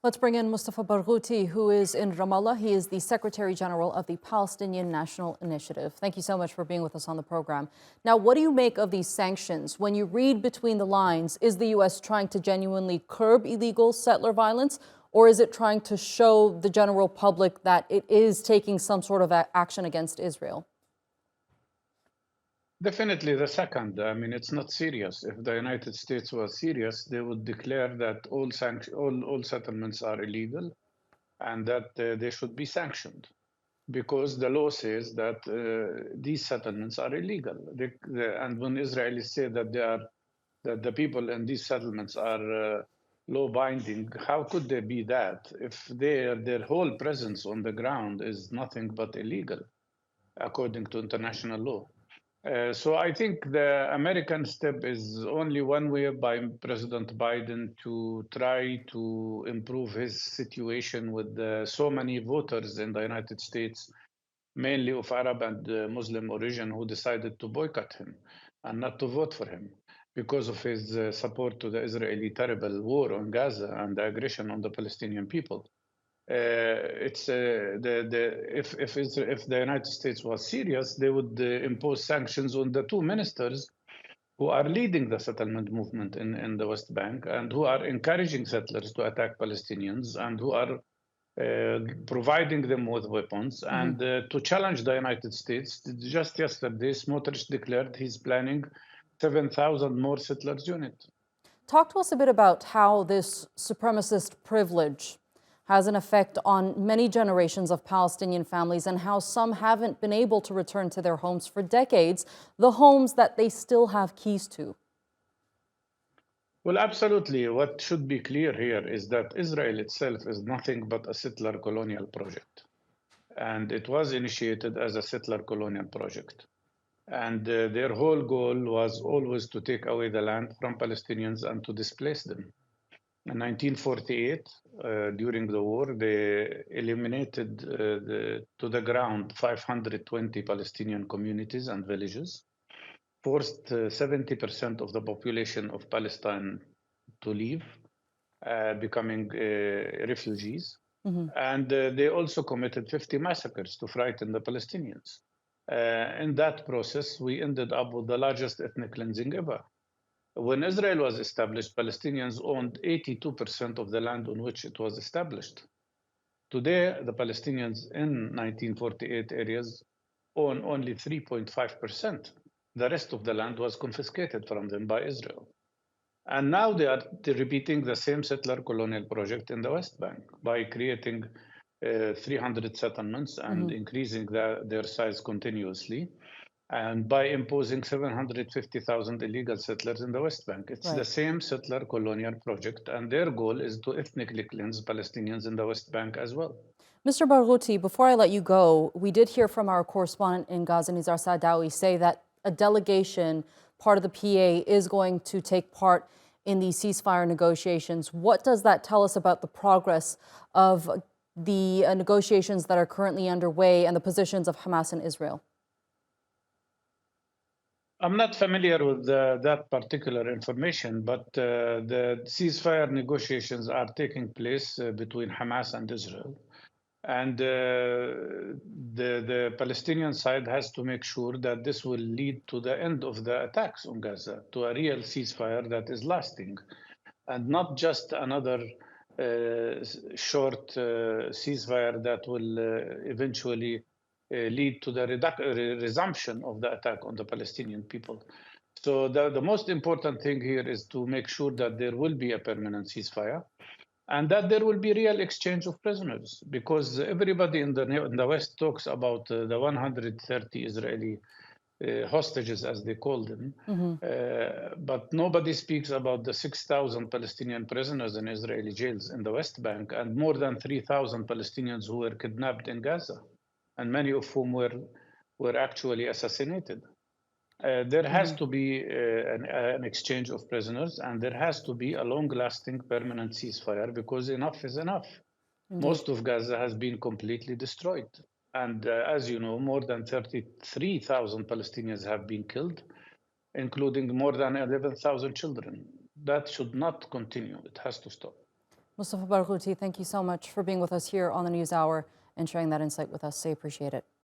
Let's bring in Mustafa Barghouti, who is in Ramallah. He is the Secretary General of the Palestinian National Initiative. Thank you so much for being with us on the program. Now, what do you make of these sanctions? When you read between the lines, is the U.S. trying to genuinely curb illegal settler violence, or is it trying to show the general public that it is taking some sort of action against Israel? Definitely the second. I mean, it's not serious. If the United States was serious, they would declare that all settlements are illegal and that they should be sanctioned because the law says that these settlements are illegal. And when Israelis say that that the people in these settlements are law binding, how could they be that if their whole presence on the ground is nothing but illegal according to international law? So I think the American step is only one way by President Biden to try to improve his situation with so many voters in the United States, mainly of Arab and Muslim origin, who decided to boycott him and not to vote for him because of his support to the Israeli terrible war on Gaza and the aggression on the Palestinian people. It's if the United States was serious, they would impose sanctions on the two ministers who are leading the settlement movement in the West Bank and who are encouraging settlers to attack Palestinians and who are providing them with weapons and to challenge the United States. Just yesterday, Smotrich declared he's planning 7,000 more settlers units. Talk to us a bit about how this supremacist privilege has an effect on many generations of Palestinian families and how some haven't been able to return to their homes for decades, the homes that they still have keys to. Well, absolutely. What should be clear here is that Israel itself is nothing but a settler colonial project. And it was initiated as a settler colonial project. And their whole goal was always to take away the land from Palestinians and to displace them. In 1948, during the war, they eliminated to the ground 520 Palestinian communities and villages, forced 70% of the population of Palestine to leave, becoming refugees. And they also committed 50 massacres to frighten the Palestinians. In that process, we ended up with the largest ethnic cleansing ever. When Israel was established, Palestinians owned 82% of the land on which it was established. Today, the Palestinians in 1948 areas own only 3.5%. The rest of the land was confiscated from them by Israel. And now they're repeating the same settler colonial project in the West Bank by creating 300 settlements and increasing their size continuously, and by imposing 750,000 illegal settlers in the West Bank. It's the same settler colonial project, and their goal is to ethnically cleanse Palestinians in the West Bank as well. Mr. Barghouti, before I let you go, we did hear from our correspondent in Gaza, Nizar Sadawi, say that a delegation, part of the PA, is going to take part in the ceasefire negotiations. What does that tell us about the progress of the negotiations that are currently underway and the positions of Hamas and Israel? I'm not familiar with that particular information, but the ceasefire negotiations are taking place between Hamas and Israel. And the Palestinian side has to make sure that this will lead to the end of the attacks on Gaza, to a real ceasefire that is lasting, and not just another short ceasefire that will eventually lead to the resumption of the attack on the Palestinian people. So the most important thing here is to make sure that there will be a permanent ceasefire and that there will be real exchange of prisoners, because everybody in the West talks about the 130 Israeli hostages, as they call them, but nobody speaks about the 6,000 Palestinian prisoners in Israeli jails in the West Bank and more than 3,000 Palestinians who were kidnapped in Gaza, and many of whom were actually assassinated. There has to be an exchange of prisoners, and there has to be a long-lasting permanent ceasefire, because enough is enough. Most of Gaza has been completely destroyed. And as you know, more than 33,000 Palestinians have been killed, including more than 11,000 children. That should not continue. It has to stop. Mustafa Barghouti, thank you so much for being with us here on the NewsHour and sharing that insight with us. I appreciate it.